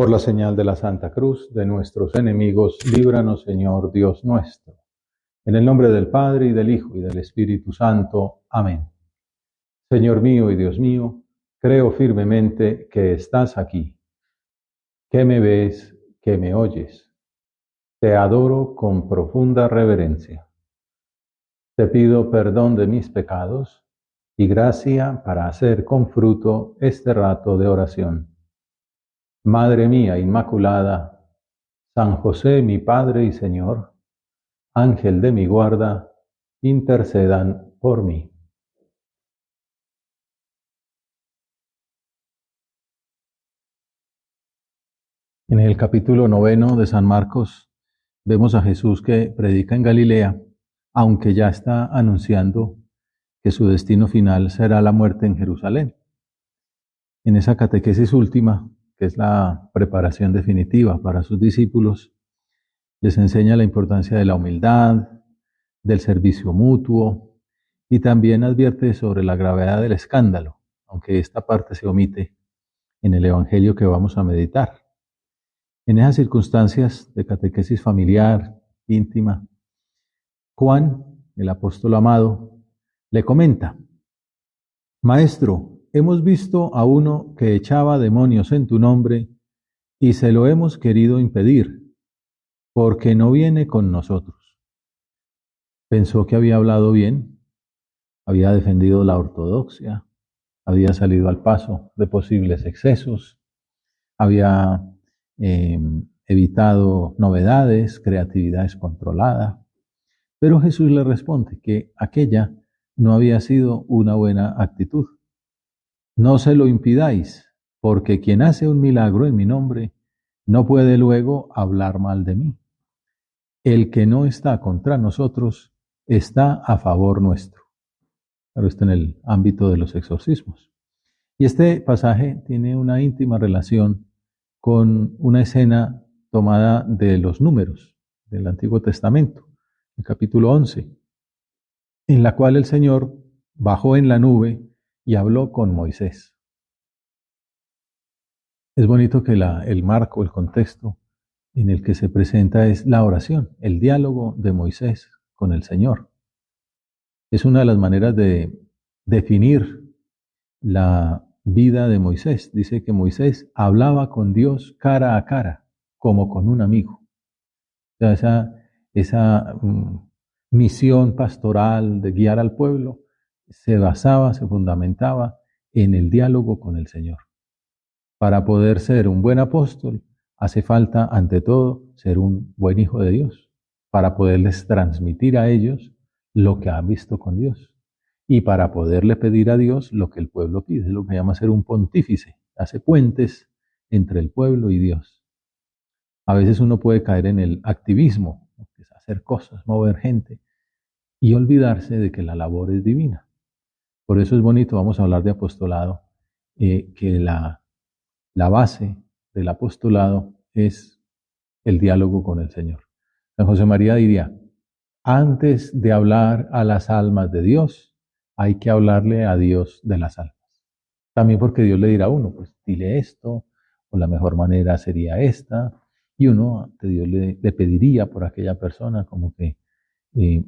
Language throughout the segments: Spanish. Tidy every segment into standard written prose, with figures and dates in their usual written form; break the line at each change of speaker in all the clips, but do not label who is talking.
Por la señal de la Santa Cruz de nuestros enemigos, líbranos, Señor Dios nuestro. En el nombre del Padre, y del Hijo, y del Espíritu Santo. Amén. Señor mío y Dios mío, creo firmemente que estás aquí, que me ves, que me oyes. Te adoro con profunda reverencia. Te pido perdón de mis pecados y gracia para hacer con fruto este rato de oración. Madre mía Inmaculada, San José, mi Padre y Señor, Ángel de mi guarda, intercedan por mí. En el capítulo 9 de San Marcos vemos a Jesús que predica en Galilea, aunque ya está anunciando que su destino final será la muerte en Jerusalén. En esa catequesis última, que es la preparación definitiva para sus discípulos, les enseña la importancia de la humildad, del servicio mutuo, y también advierte sobre la gravedad del escándalo, aunque esta parte se omite en el Evangelio que vamos a meditar. En esas circunstancias de catequesis familiar, íntima, Juan, el apóstol amado, le comenta: Maestro, hemos visto a uno que echaba demonios en tu nombre y se lo hemos querido impedir, porque no viene con nosotros. Pensó que había hablado bien, había defendido la ortodoxia, había salido al paso de posibles excesos, había evitado novedades, creatividad descontrolada. Pero Jesús le responde que aquella no había sido una buena actitud. No se lo impidáis, porque quien hace un milagro en mi nombre no puede luego hablar mal de mí. El que no está contra nosotros está a favor nuestro. Claro, esto en el ámbito de los exorcismos. Y este pasaje tiene una íntima relación con una escena tomada de los Números del Antiguo Testamento, el capítulo 11, en la cual el Señor bajó en la nube y habló con Moisés. Es bonito que el marco, el contexto en el que se presenta es la oración, el diálogo de Moisés con el Señor. Es una de las maneras de definir la vida de Moisés. Dice que Moisés hablaba con Dios cara a cara, como con un amigo. O sea, esa misión pastoral de guiar al pueblo se basaba, se fundamentaba en el diálogo con el Señor. Para poder ser un buen apóstol, hace falta, ante todo, ser un buen hijo de Dios, para poderles transmitir a ellos lo que han visto con Dios. Y para poderle pedir a Dios lo que el pueblo pide, es lo que llama ser un pontífice, hace puentes entre el pueblo y Dios. A veces uno puede caer en el activismo, que es hacer cosas, mover gente, y olvidarse de que la labor es divina. Por eso es bonito, vamos a hablar de apostolado, que la base del apostolado es el diálogo con el Señor. San José María diría: antes de hablar a las almas de Dios, hay que hablarle a Dios de las almas. También porque Dios le dirá a uno, pues dile esto, o la mejor manera sería esta, y uno ante Dios le pediría por aquella persona, como que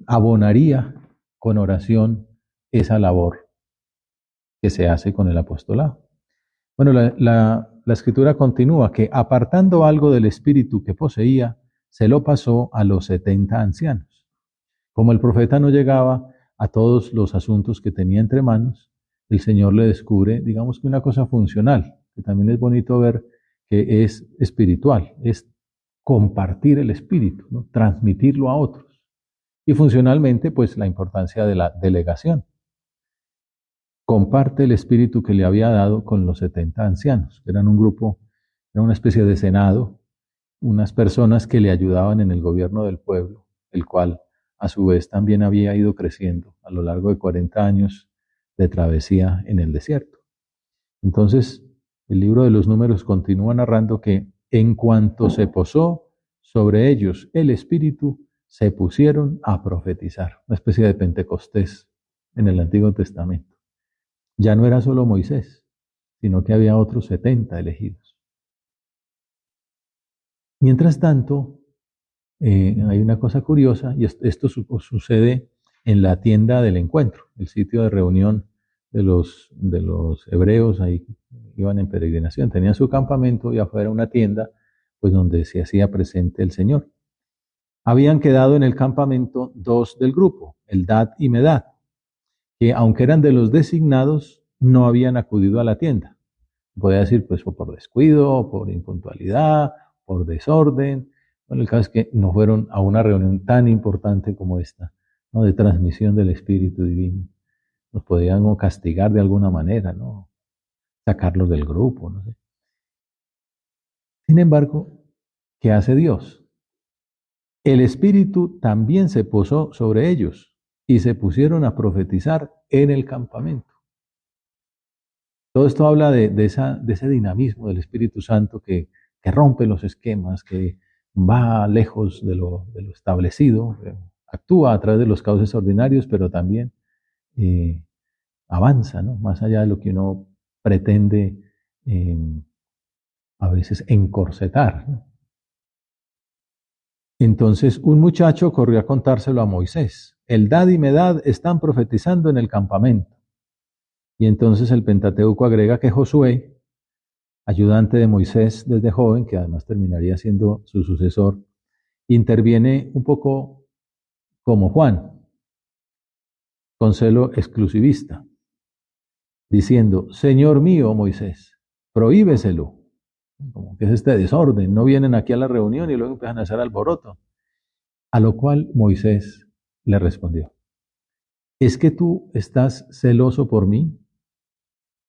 abonaría con oración esa labor que se hace con el apostolado. Bueno, la escritura continúa que apartando algo del espíritu que poseía, se lo pasó a los 70 ancianos. Como el profeta no llegaba a todos los asuntos que tenía entre manos, el Señor le descubre, digamos que una cosa funcional, que también es bonito ver que es espiritual, es compartir el espíritu, ¿no? Transmitirlo a otros. Y funcionalmente, pues la importancia de la delegación. Comparte el espíritu que le había dado con los 70 ancianos, que eran un grupo, era una especie de senado, unas personas que le ayudaban en el gobierno del pueblo, el cual a su vez también había ido creciendo a lo largo de 40 años de travesía en el desierto. Entonces, el libro de los Números continúa narrando que en cuanto se posó sobre ellos el espíritu, se pusieron a profetizar, una especie de Pentecostés en el Antiguo Testamento. Ya no era solo Moisés, sino que había otros 70 elegidos. Mientras tanto, hay una cosa curiosa, y esto sucede en la tienda del encuentro, el sitio de reunión de los hebreos. Ahí iban en peregrinación, tenían su campamento y afuera una tienda, pues donde se hacía presente el Señor. Habían quedado en el campamento dos del grupo, Eldad y Medad, que aunque eran de los designados, no habían acudido a la tienda. Podría decir, pues, o por descuido, por impuntualidad, por desorden. Bueno, el caso es que no fueron a una reunión tan importante como esta, ¿no? De transmisión del Espíritu Divino. Nos podían o castigar de alguna manera, ¿no? Sacarlos del grupo, no sé. Sin embargo, ¿qué hace Dios? El Espíritu también se posó sobre ellos y se pusieron a profetizar en el campamento. Todo esto habla de ese dinamismo del Espíritu Santo que rompe los esquemas, que va lejos de lo establecido, actúa a través de los cauces ordinarios, pero también eh, avanza, ¿no? Más allá de lo que uno pretende eh, a veces encorsetar, ¿no? Entonces un muchacho corrió a contárselo a Moisés. Eldad y Medad están profetizando en el campamento. Y entonces el Pentateuco agrega que Josué, ayudante de Moisés desde joven, que además terminaría siendo su sucesor, interviene un poco como Juan, con celo exclusivista, diciendo, Señor mío, Moisés, prohíbeselo. Como que es este desorden, no vienen aquí a la reunión y luego empiezan a hacer alboroto. A lo cual Moisés le respondió, ¿es que tú estás celoso por mí?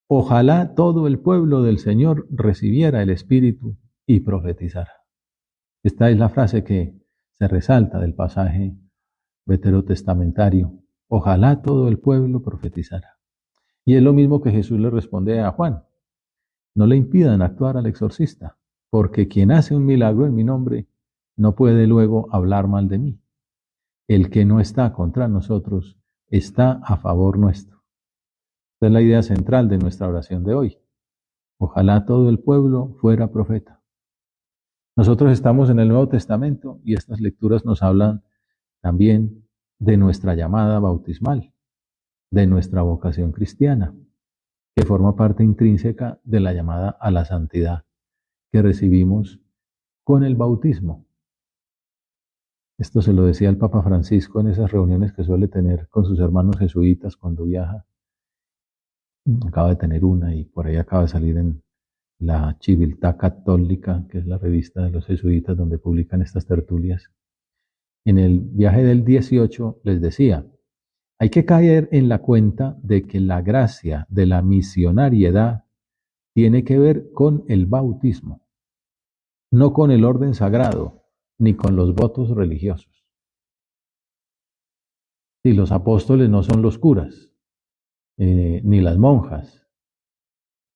Ojalá todo el pueblo del Señor recibiera el Espíritu y profetizara. Esta es la frase que se resalta del pasaje veterotestamentario. Ojalá todo el pueblo profetizara. Y es lo mismo que Jesús le responde a Juan. No le impidan actuar al exorcista, porque quien hace un milagro en mi nombre no puede luego hablar mal de mí. El que no está contra nosotros está a favor nuestro. Esta es la idea central de nuestra oración de hoy. Ojalá todo el pueblo fuera profeta. Nosotros estamos en el Nuevo Testamento y estas lecturas nos hablan también de nuestra llamada bautismal, de nuestra vocación cristiana, que forma parte intrínseca de la llamada a la santidad que recibimos con el bautismo. Esto se lo decía el Papa Francisco en esas reuniones que suele tener con sus hermanos jesuitas cuando viaja. Acaba de tener una y por ahí acaba de salir en la Civiltà Católica, que es la revista de los jesuitas donde publican estas tertulias. En el viaje del 18 les decía, hay que caer en la cuenta de que la gracia de la misionariedad tiene que ver con el bautismo, no con el orden sagrado, ni con los votos religiosos. Si los apóstoles no son los curas, ni las monjas,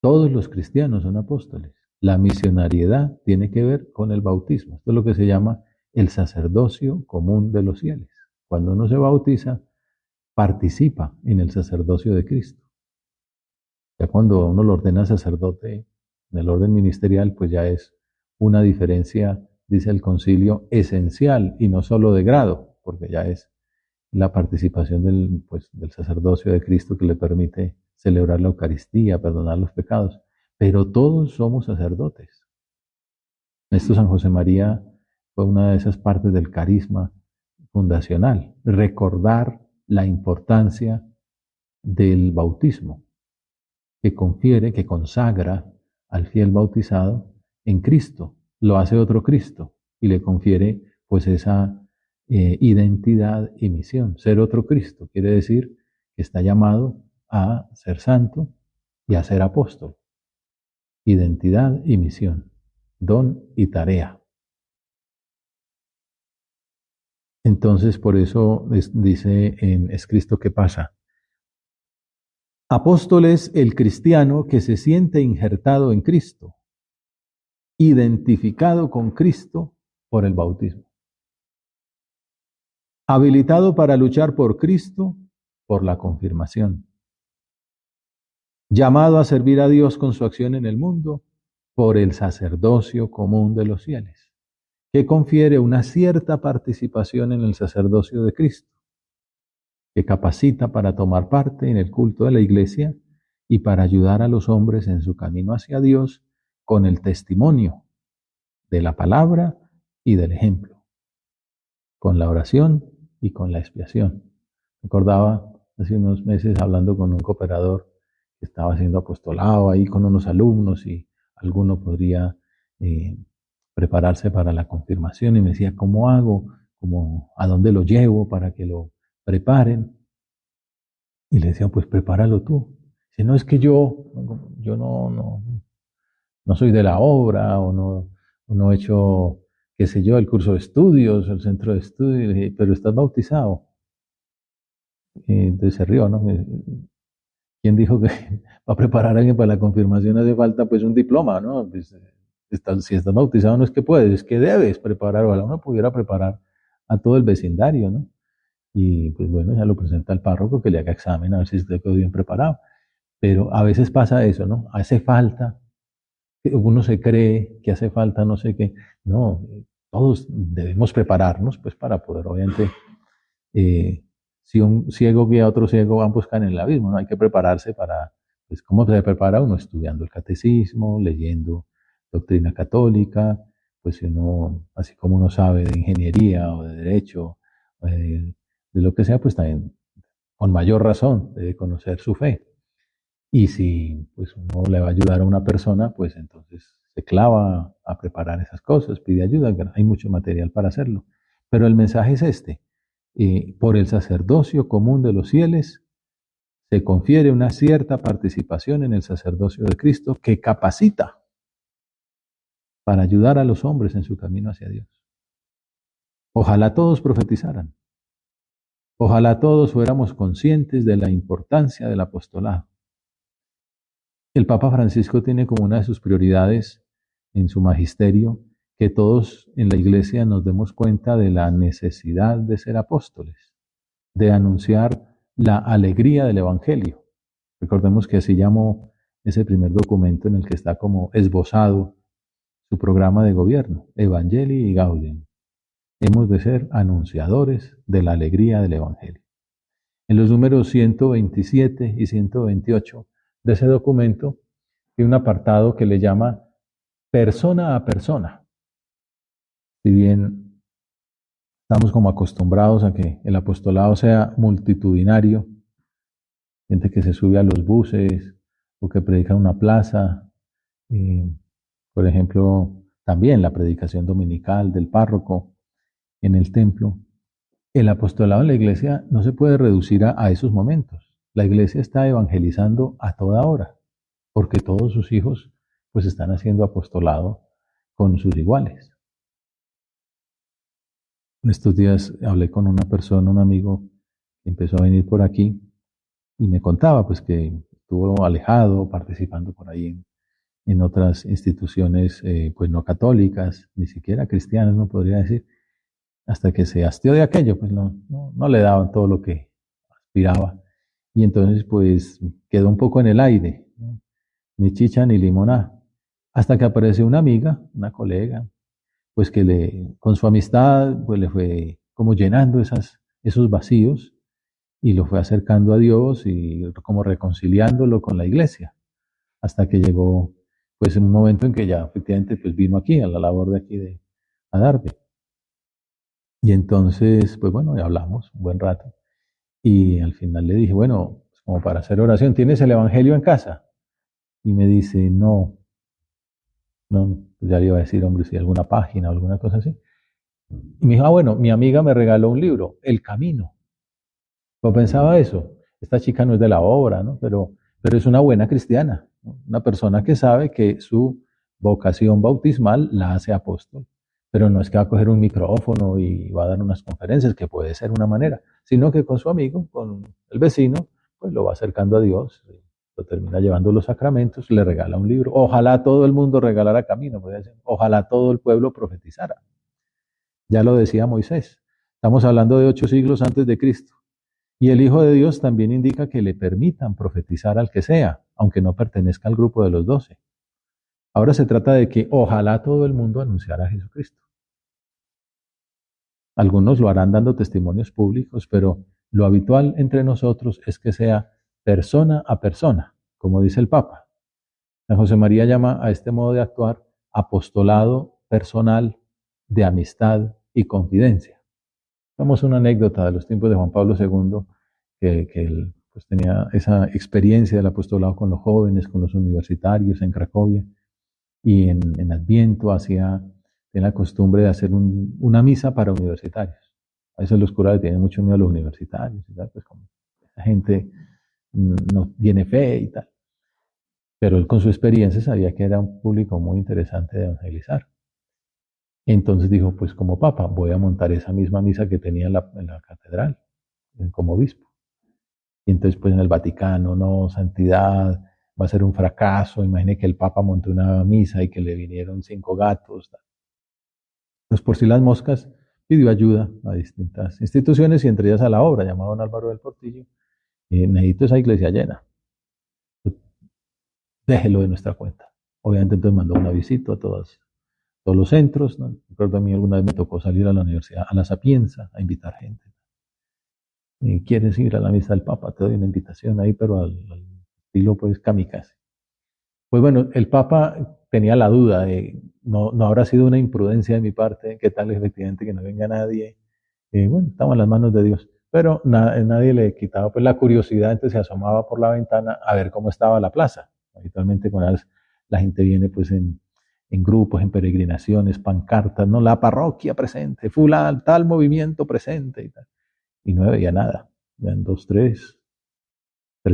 todos los cristianos son apóstoles. La misionariedad tiene que ver con el bautismo. Esto es lo que se llama el sacerdocio común de los fieles. Cuando uno se bautiza, participa en el sacerdocio de Cristo. Ya cuando uno lo ordena sacerdote en el orden ministerial, pues ya es una diferencia, dice el concilio, esencial y no solo de grado, porque ya es la participación del sacerdocio de Cristo que le permite celebrar la Eucaristía, perdonar los pecados. Pero todos somos sacerdotes. Esto San José María fue una de esas partes del carisma fundacional, recordar la importancia del bautismo, que confiere, que consagra al fiel bautizado en Cristo, lo hace otro Cristo y le confiere pues esa identidad y misión. Ser otro Cristo quiere decir que está llamado a ser santo y a ser apóstol. Identidad y misión, don y tarea. Entonces, por eso dice es Cristo que pasa. Apóstol es el cristiano que se siente injertado en Cristo, identificado con Cristo por el bautismo. Habilitado para luchar por Cristo por la confirmación. Llamado a servir a Dios con su acción en el mundo por el sacerdocio común de los fieles. que confiere una cierta participación en el sacerdocio de Cristo, que capacita para tomar parte en el culto de la iglesia y para ayudar a los hombres en su camino hacia Dios con el testimonio de la palabra y del ejemplo, con la oración y con la expiación. Recordaba hace unos meses hablando con un cooperador que estaba haciendo apostolado ahí con unos alumnos y alguno podría prepararse para la confirmación y me decía, ¿cómo hago? ¿Cómo, a dónde lo llevo para que lo preparen? Y le decía, pues prepáralo tú. Si no es que yo no soy de la obra o no he hecho, qué sé yo, el curso de estudios, el centro de estudios, pero estás bautizado. Y entonces se rió, ¿no? ¿Quién dijo que para preparar a alguien para la confirmación hace falta pues un diploma, ¿no? Pues, si estás bautizado no es que puedes, es que debes preparar, ojalá uno pudiera preparar a todo el vecindario, ¿no? Y pues bueno, ya lo presenta al párroco que le haga examen a ver si usted quedó bien preparado. Pero a veces pasa eso, ¿no? Hace falta, uno se cree que hace falta no sé qué. No, todos debemos prepararnos pues para poder obviamente si un ciego guía a otro ciego, van a buscar en el abismo, ¿no? Hay que prepararse para, pues, ¿cómo se prepara uno? Estudiando el catecismo, leyendo doctrina católica, pues si uno, así como uno sabe de ingeniería o de derecho, o de lo que sea, pues también con mayor razón debe conocer su fe. Y si pues uno le va a ayudar a una persona, pues entonces se clava a preparar esas cosas, pide ayuda, hay mucho material para hacerlo. Pero el mensaje es este: por el sacerdocio común de los fieles se confiere una cierta participación en el sacerdocio de Cristo que capacita para ayudar a los hombres en su camino hacia Dios. Ojalá todos profetizaran. Ojalá todos fuéramos conscientes de la importancia del apostolado. El Papa Francisco tiene como una de sus prioridades en su magisterio que todos en la iglesia nos demos cuenta de la necesidad de ser apóstoles, de anunciar la alegría del Evangelio. Recordemos que así llamó ese primer documento en el que está como esbozado su programa de gobierno, Evangelii Gaudium. Hemos de ser anunciadores de la alegría del Evangelio. En los números 127 y 128 de ese documento hay un apartado que le llama persona a persona. Si bien estamos como acostumbrados a que el apostolado sea multitudinario, gente que se sube a los buses o que predica en una plaza, por ejemplo, también la predicación dominical del párroco en el templo. El apostolado en la iglesia no se puede reducir a esos momentos. La iglesia está evangelizando a toda hora, porque todos sus hijos pues están haciendo apostolado con sus iguales. En estos días hablé con una persona, un amigo, que empezó a venir por aquí y me contaba pues que estuvo alejado, participando por ahí en otras instituciones pues no católicas, ni siquiera cristianas, no podría decir, hasta que se hastió de aquello, pues no le daban todo lo que aspiraba. Y entonces pues quedó un poco en el aire, ¿no? Ni chicha ni limoná, hasta que apareció una amiga, una colega, pues que con su amistad pues le fue como llenando esos vacíos y lo fue acercando a Dios y como reconciliándolo con la iglesia, hasta que llegó pues en un momento en que ya efectivamente pues vino aquí a la labor de aquí de Adarve. Y entonces pues bueno, ya hablamos un buen rato y al final le dije, bueno, pues, como para hacer oración, ¿tienes el Evangelio en casa? Y me dice, no, pues ya le iba a decir, hombre, si hay alguna página o alguna cosa así. Y me dijo, bueno, mi amiga me regaló un libro, El Camino. Yo pensaba eso, esta chica no es de la obra, ¿no? Pero es una buena cristiana, ¿no? Una persona que sabe que su vocación bautismal la hace apóstol. Pero no es que va a coger un micrófono y va a dar unas conferencias, que puede ser una manera, sino que con su amigo, con el vecino, pues lo va acercando a Dios, lo termina llevando los sacramentos, le regala un libro. Ojalá todo el mundo regalara camino, ojalá todo el pueblo profetizara. Ya lo decía Moisés. Estamos hablando de 8 siglos antes de Cristo. Y el Hijo de Dios también indica que le permitan profetizar al que sea, aunque no pertenezca al grupo de los 12. Ahora se trata de que ojalá todo el mundo anunciara a Jesucristo. Algunos lo harán dando testimonios públicos, pero lo habitual entre nosotros es que sea persona a persona, como dice el Papa. San José María llama a este modo de actuar apostolado personal de amistad y confidencia. Vamos a una anécdota de los tiempos de Juan Pablo II, que él pues, tenía esa experiencia del apostolado con los jóvenes, con los universitarios en Cracovia, y en Adviento tiene la costumbre de hacer una misa para universitarios. A veces los curas le tienen mucho miedo a los universitarios, pues como la gente no tiene fe y tal. Pero él con su experiencia sabía que era un público muy interesante de evangelizar. Entonces dijo, pues como papa voy a montar esa misma misa que tenía en la catedral, como obispo. Y entonces pues en el Vaticano, no, santidad, va a ser un fracaso. Imagine que el papa montó una misa y que le vinieron 5 gatos. Pues por si las moscas, pidió ayuda a distintas instituciones y entre ellas a la obra, llamada Don Álvaro del Portillo. Necesito esa iglesia llena. Déjelo de nuestra cuenta. Obviamente entonces mandó una visita a todos los centros, ¿no? Recuerdo a mí alguna vez me tocó salir a la universidad, a la Sapienza, a invitar gente. Y quieres ir a la misa del Papa, te doy una invitación ahí, pero al estilo pues kamikaze. Pues bueno, el Papa tenía la duda de, no habrá sido una imprudencia de mi parte, qué tal efectivamente que no venga nadie. Bueno, estamos en las manos de Dios. Pero nadie le quitaba pues la curiosidad, entonces se asomaba por la ventana a ver cómo estaba la plaza. Habitualmente con la gente viene pues en grupos, en peregrinaciones, pancartas, ¿no? La parroquia presente, fulano, tal movimiento presente y tal. Y no veía nada. Vean 2, 3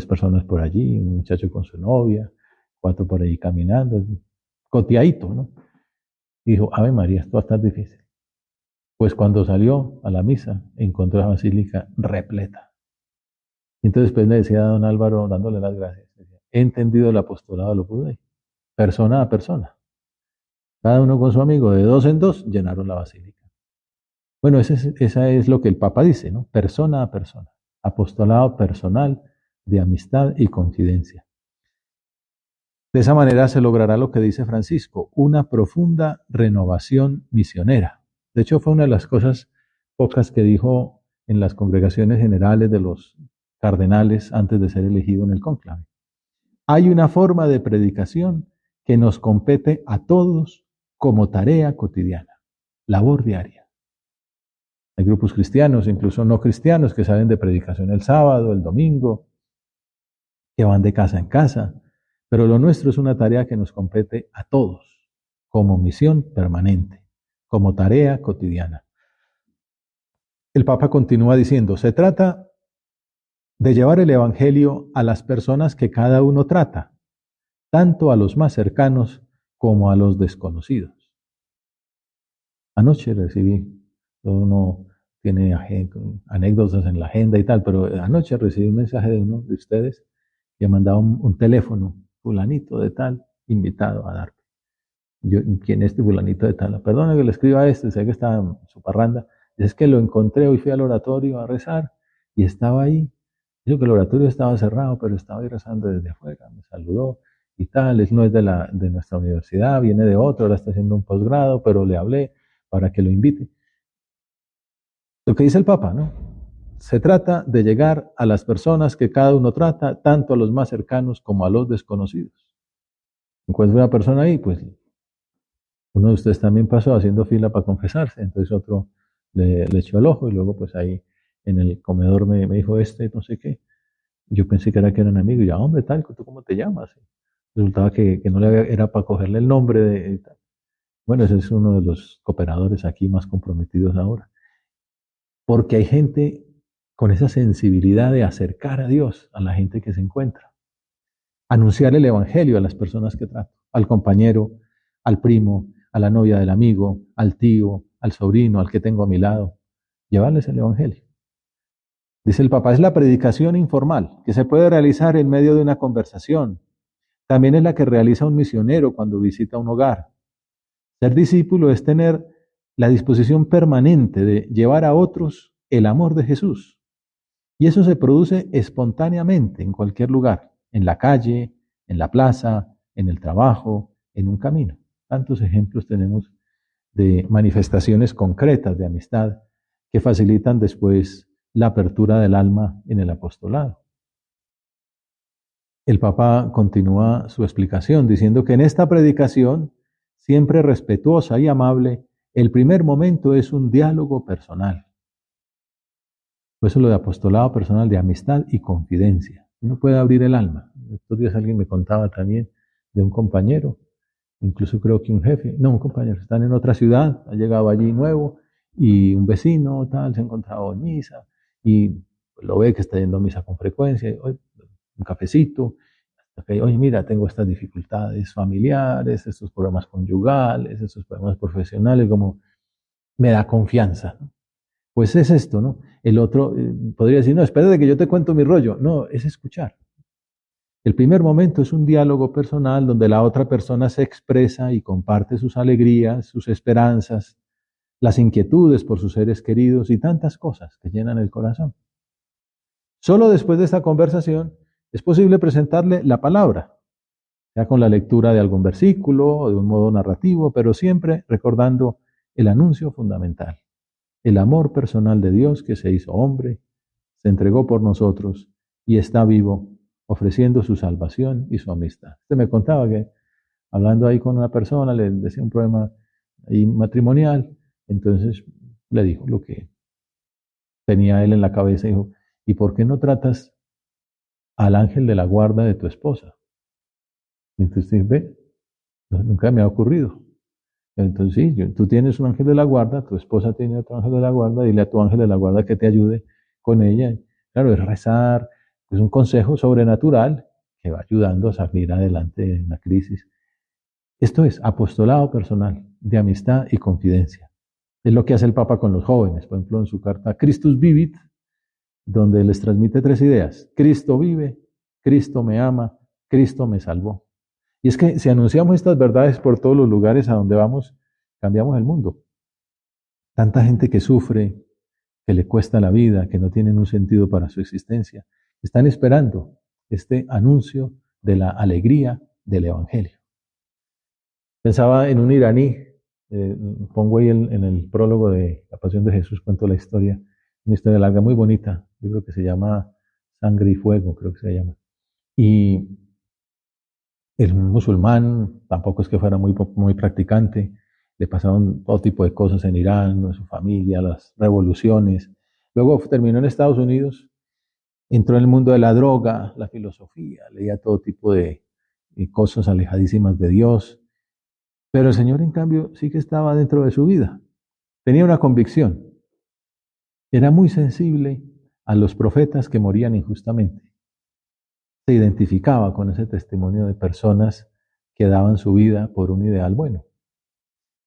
personas por allí, un muchacho con su novia, 4 por ahí caminando, coteadito, ¿no? Y dijo, Ave María, esto va a estar difícil. Pues cuando salió a la misa, encontró la basílica repleta. Y entonces después le decía a don Álvaro, dándole las gracias, decía, he entendido el apostolado de los Budey, persona a persona. Cada uno con su amigo, de 2 en 2, llenaron la basílica. Bueno, esa es lo que el Papa dice, ¿no? Persona a persona. Apostolado personal de amistad y confidencia. De esa manera se logrará lo que dice Francisco, una profunda renovación misionera. De hecho, fue una de las cosas pocas que dijo en las congregaciones generales de los cardenales antes de ser elegido en el cónclave. Hay una forma de predicación que nos compete a todos como tarea cotidiana, labor diaria. Hay grupos cristianos, incluso no cristianos, que salen de predicación el sábado, el domingo, que van de casa en casa, pero lo nuestro es una tarea que nos compete a todos, como misión permanente, como tarea cotidiana. El Papa continúa diciendo, se trata de llevar el Evangelio a las personas que cada uno trata, tanto a los más cercanos como a los desconocidos. Anoche recibí, uno tiene anécdotas en la agenda y tal, pero anoche recibí un mensaje de uno de ustedes que mandaba un teléfono, fulanito de tal, invitado a dar. Yo, ¿quién es este fulanito de tal? Perdona que le escriba a este, sé que está en su parranda. Es que lo encontré, hoy fui al oratorio a rezar y estaba ahí. Dijo que el oratorio estaba cerrado, pero estaba ahí rezando desde afuera, me saludó y tal. Él no es de nuestra universidad, viene de otro, ahora está haciendo un posgrado, pero le hablé para que lo invite. Lo que dice el Papa, ¿no? Se trata de llegar a las personas que cada uno trata, tanto a los más cercanos como a los desconocidos. Encuentra una persona ahí, pues uno de ustedes también pasó haciendo fila para confesarse, entonces otro le echó el ojo y luego pues ahí en el comedor me dijo no sé qué. Yo pensé que eran amigos, y ya, hombre, tal, ¿tú cómo te llamas? Resultaba que no era para cogerle el nombre de tal. Bueno, ese es uno de los cooperadores aquí más comprometidos ahora. Porque hay gente con esa sensibilidad de acercar a Dios a la gente que se encuentra. Anunciar el Evangelio a las personas que trato, al compañero, al primo, a la novia del amigo, al tío, al sobrino, al que tengo a mi lado. Llevarles el Evangelio. Dice el Papa, es la predicación informal, que se puede realizar en medio de una conversación. También es la que realiza un misionero cuando visita un hogar. Ser discípulo es tener la disposición permanente de llevar a otros el amor de Jesús. Y eso se produce espontáneamente en cualquier lugar, en la calle, en la plaza, en el trabajo, en un camino. Tantos ejemplos tenemos de manifestaciones concretas de amistad que facilitan después la apertura del alma en el apostolado. El Papa continúa su explicación diciendo que en esta predicación, siempre respetuosa y amable, el primer momento es un diálogo personal. Por eso lo de apostolado personal, de amistad y confidencia. Uno puede abrir el alma. Estos días alguien me contaba también de un compañero, incluso creo que un jefe, no, un compañero, están en otra ciudad, ha llegado allí nuevo, y un vecino tal se ha encontrado en misa, y lo ve que está yendo a misa con frecuencia, y, oye, un cafecito, oye, mira, tengo estas dificultades familiares, estos problemas conyugales, estos problemas profesionales, como me da confianza, ¿no? Pues es esto, ¿no? El otro podría decir, no, espérate que yo te cuento mi rollo. No, es escuchar. El primer momento es un diálogo personal donde la otra persona se expresa y comparte sus alegrías, sus esperanzas, las inquietudes por sus seres queridos y tantas cosas que llenan el corazón. Solo después de esta conversación es posible presentarle la palabra, ya con la lectura de algún versículo o de un modo narrativo, pero siempre recordando el anuncio fundamental. El amor personal de Dios que se hizo hombre, se entregó por nosotros y está vivo, ofreciendo su salvación y su amistad. Usted me contaba que hablando ahí con una persona, le decía un problema ahí matrimonial, entonces le dijo lo que tenía él en la cabeza, dijo, ¿y por qué no tratas al ángel de la guarda de tu esposa? Y entonces ve, nunca me ha ocurrido. Entonces sí, tú tienes un ángel de la guarda, tu esposa tiene otro ángel de la guarda, dile a tu ángel de la guarda que te ayude con ella. Claro, es rezar, es un consejo sobrenatural que va ayudando a salir adelante en la crisis. Esto es apostolado personal, de amistad y confidencia. Es lo que hace el Papa con los jóvenes, por ejemplo, en su carta Christus Vivit, donde les transmite tres ideas. Cristo vive, Cristo me ama, Cristo me salvó. Y es que si anunciamos estas verdades por todos los lugares a donde vamos, cambiamos el mundo. Tanta gente que sufre, que le cuesta la vida, que no tienen un sentido para su existencia, están esperando este anuncio de la alegría del Evangelio. Pensaba en un iraní, pongo ahí en el prólogo de La Pasión de Jesús, cuento la historia, una historia larga, muy bonita, un libro que se llama Sangre y Fuego, creo que se llama. Y el musulmán tampoco es que fuera muy practicante, le pasaron todo tipo de cosas en Irán, en su familia, las revoluciones. Luego terminó en Estados Unidos, entró en el mundo de la droga, la filosofía, leía todo tipo de cosas alejadísimas de Dios. Pero el Señor, en cambio, sí que estaba dentro de su vida. Tenía una convicción. Era muy sensible a los profetas que morían injustamente. Se identificaba con ese testimonio de personas que daban su vida por un ideal bueno.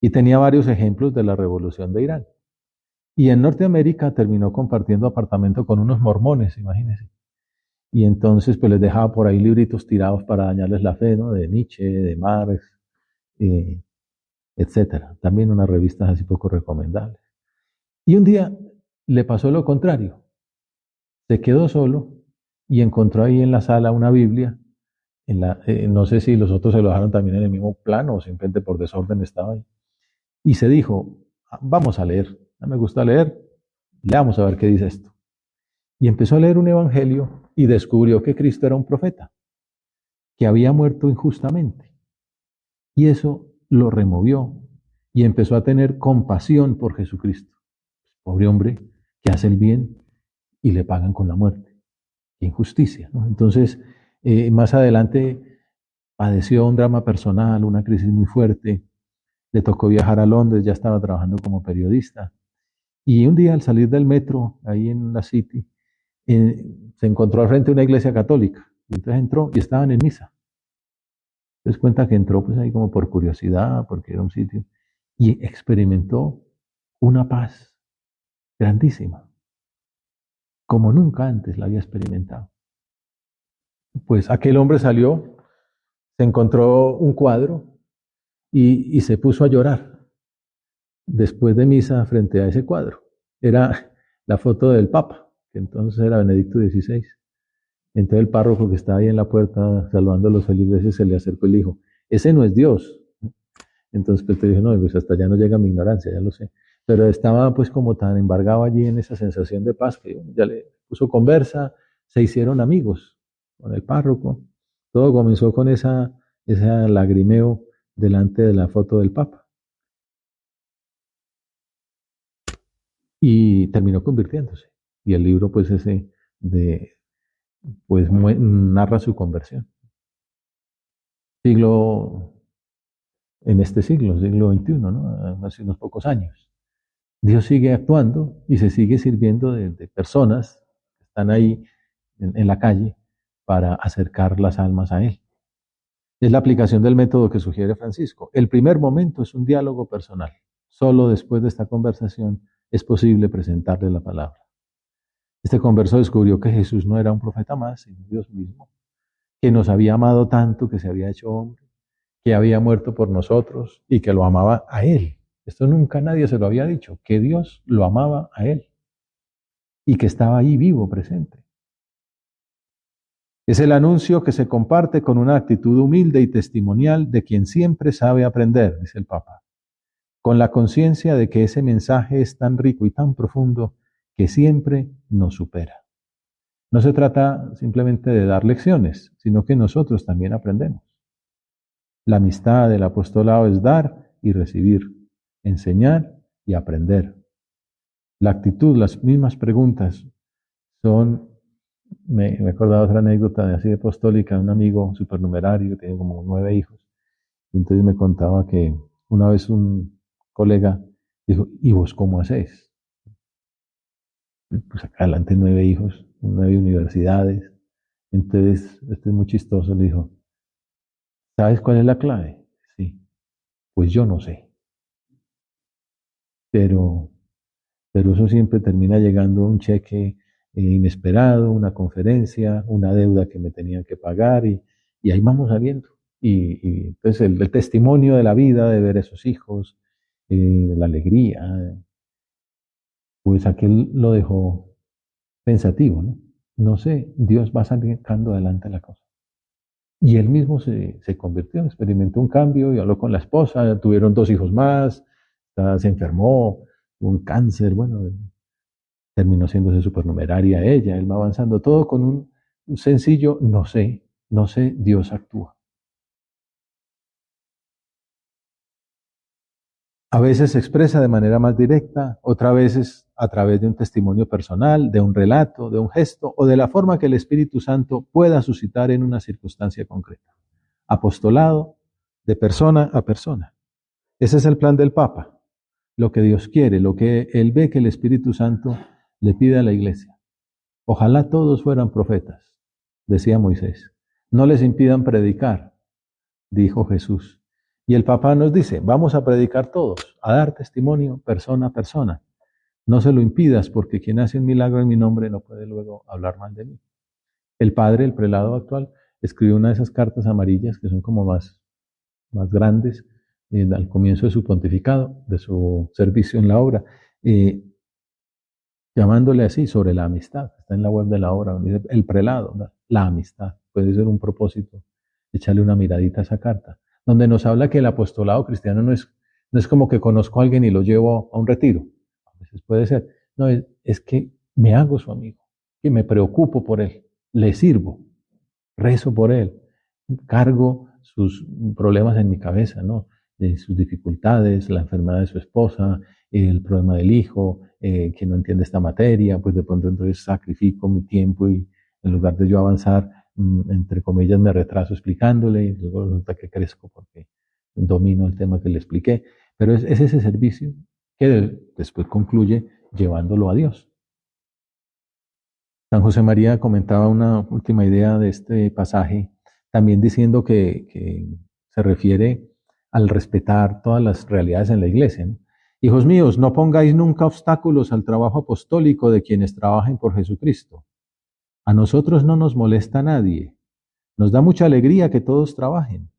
Y tenía varios ejemplos de la revolución de Irán. Y en Norteamérica terminó compartiendo apartamento con unos mormones, imagínense. Y entonces pues les dejaba por ahí libritos tirados para dañarles la fe, ¿no? De Nietzsche, de Marx, etcétera. También unas revistas así poco recomendables. Y un día le pasó lo contrario. Se quedó solo y encontró ahí en la sala una Biblia. No sé si los otros se lo dejaron también en el mismo plano o simplemente por desorden estaba ahí. Y se dijo, vamos a leer. No me gusta leer, leamos a ver qué dice esto. Y empezó a leer un evangelio y descubrió que Cristo era un profeta, que había muerto injustamente. Y eso lo removió y empezó a tener compasión por Jesucristo. Pobre hombre que hace el bien y le pagan con la muerte. Qué injusticia, ¿no? Entonces, más adelante padeció un drama personal, una crisis muy fuerte. Le tocó viajar a Londres, ya estaba trabajando como periodista. Y un día al salir del metro, ahí en la City, se encontró al frente de una iglesia católica. Y entonces entró y estaban en misa. Entonces cuenta que entró pues ahí como por curiosidad, porque era un sitio, y experimentó una paz grandísima, como nunca antes la había experimentado. Pues aquel hombre salió, se encontró un cuadro y se puso a llorar después de misa frente a ese cuadro. Era la foto del Papa, que entonces era Benedicto XVI. Entonces el párroco que estaba ahí en la puerta saludando a los feligreses se le acercó y le dijo, ese no es Dios, Entonces pues te dijo, no, pues hasta allá no llega mi ignorancia, ya lo sé. Pero estaba pues como tan embargado allí en esa sensación de paz que ya le puso conversa, se hicieron amigos con el párroco. Todo comenzó con esa lagrimeo delante de la foto del Papa. Y terminó convirtiéndose. Y el libro, pues ese, pues narra su conversión. Siglo, en este siglo XXI, ¿no? Hace unos pocos años. Dios sigue actuando y se sigue sirviendo de personas que están ahí en la calle para acercar las almas a Él. Es la aplicación del método que sugiere Francisco. El primer momento es un diálogo personal. Solo después de esta conversación es posible presentarle la palabra. Este converso descubrió que Jesús no era un profeta más, sino Dios mismo, que nos había amado tanto que se había hecho hombre, que había muerto por nosotros y que lo amaba a Él. Esto nunca nadie se lo había dicho, que Dios lo amaba a Él y que estaba ahí vivo, presente. Es el anuncio que se comparte con una actitud humilde y testimonial de quien siempre sabe aprender, dice el Papa, con la conciencia de que ese mensaje es tan rico y tan profundo que siempre nos supera. No se trata simplemente de dar lecciones, sino que nosotros también aprendemos. La amistad del apostolado es dar y recibir, enseñar y aprender. La actitud, las mismas preguntas son, me he acordado otra anécdota de así de apostólica, un amigo supernumerario que tiene como 9 hijos, y entonces me contaba que una vez un colega dijo, ¿y vos cómo haces? Pues acá adelante 9 hijos, 9 universidades. Entonces, este es muy chistoso, le dijo, ¿sabes cuál es la clave? Sí, pues yo no sé, pero, pero eso siempre termina llegando un cheque inesperado, una conferencia, una deuda que me tenían que pagar y ahí vamos saliendo. Y entonces el testimonio de la vida, de ver a esos hijos, la alegría, pues aquel lo dejó pensativo, ¿no? No sé, Dios va sacando adelante la cosa. Y él mismo se convirtió, experimentó un cambio y habló con la esposa, tuvieron 2 hijos más, se enfermó, un cáncer, bueno, terminó siéndose supernumeraria ella, él va avanzando, todo con un sencillo no sé, no sé, Dios actúa. A veces se expresa de manera más directa, otras veces a través de un testimonio personal, de un relato, de un gesto o de la forma que el Espíritu Santo pueda suscitar en una circunstancia concreta. Apostolado de persona a persona. Ese es el plan del Papa, lo que Dios quiere, lo que Él ve que el Espíritu Santo le pide a la Iglesia. Ojalá todos fueran profetas, decía Moisés. No les impidan predicar, dijo Jesús. Y el Papa nos dice, vamos a predicar todos, a dar testimonio persona a persona. No se lo impidas porque quien hace un milagro en mi nombre no puede luego hablar mal de mí. El padre, el prelado actual, escribió una de esas cartas amarillas que son como más grandes al comienzo de su pontificado, de su servicio en la obra, eh, llamándole así sobre la amistad. Está en la web de la obra, donde dice el prelado, ¿no? La amistad. Puede ser un propósito, echarle una miradita a esa carta, donde nos habla que el apostolado cristiano no es como que conozco a alguien y lo llevo a un retiro. A veces puede ser. No, es que me hago su amigo, que me preocupo por él, le sirvo, rezo por él, cargo sus problemas en mi cabeza, ¿no? De sus dificultades, la enfermedad de su esposa, el problema del hijo, que no entiende esta materia, pues de pronto entonces sacrifico mi tiempo y en lugar de yo avanzar, entre comillas, me retraso explicándole y luego resulta que crezco porque domino el tema que le expliqué. Pero es ese servicio que después concluye llevándolo a Dios. San José María comentaba una última idea de este pasaje, también diciendo que se refiere al respetar todas las realidades en la iglesia, ¿no? Hijos míos, no pongáis nunca obstáculos al trabajo apostólico de quienes trabajen por Jesucristo. A nosotros no nos molesta nadie. Nos da mucha alegría que todos trabajen,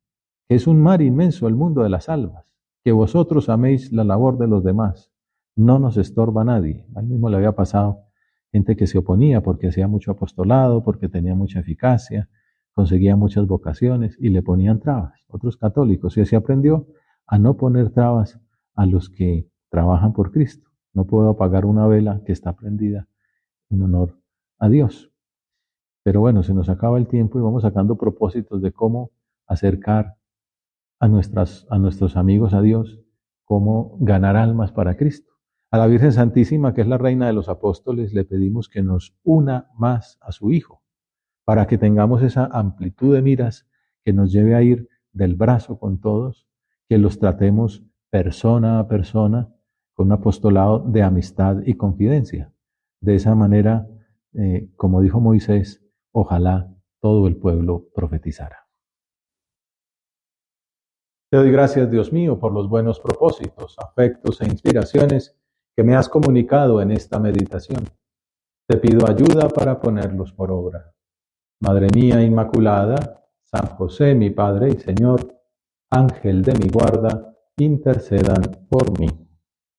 que es un mar inmenso el mundo de las almas, que vosotros améis la labor de los demás. No nos estorba nadie. A él mismo le había pasado gente que se oponía porque hacía mucho apostolado, porque tenía mucha eficacia, conseguía muchas vocaciones y le ponían trabas. Otros católicos, y así aprendió a no poner trabas a los que trabajan por Cristo. No puedo apagar una vela que está prendida en honor a Dios. Pero bueno, se nos acaba el tiempo y vamos sacando propósitos de cómo acercar a nuestros amigos a Dios, cómo ganar almas para Cristo. A la Virgen Santísima, que es la Reina de los Apóstoles, le pedimos que nos una más a su Hijo, para que tengamos esa amplitud de miras que nos lleve a ir del brazo con todos, que los tratemos persona a persona, con un apostolado de amistad y confidencia. De esa manera, como dijo Moisés, ojalá todo el pueblo profetizara. Te doy gracias, Dios mío, por los buenos propósitos, afectos e inspiraciones que me has comunicado en esta meditación. Te pido ayuda para ponerlos por obra. Madre mía Inmaculada, San José, mi Padre y Señor, Ángel de mi guarda, intercedan por mí.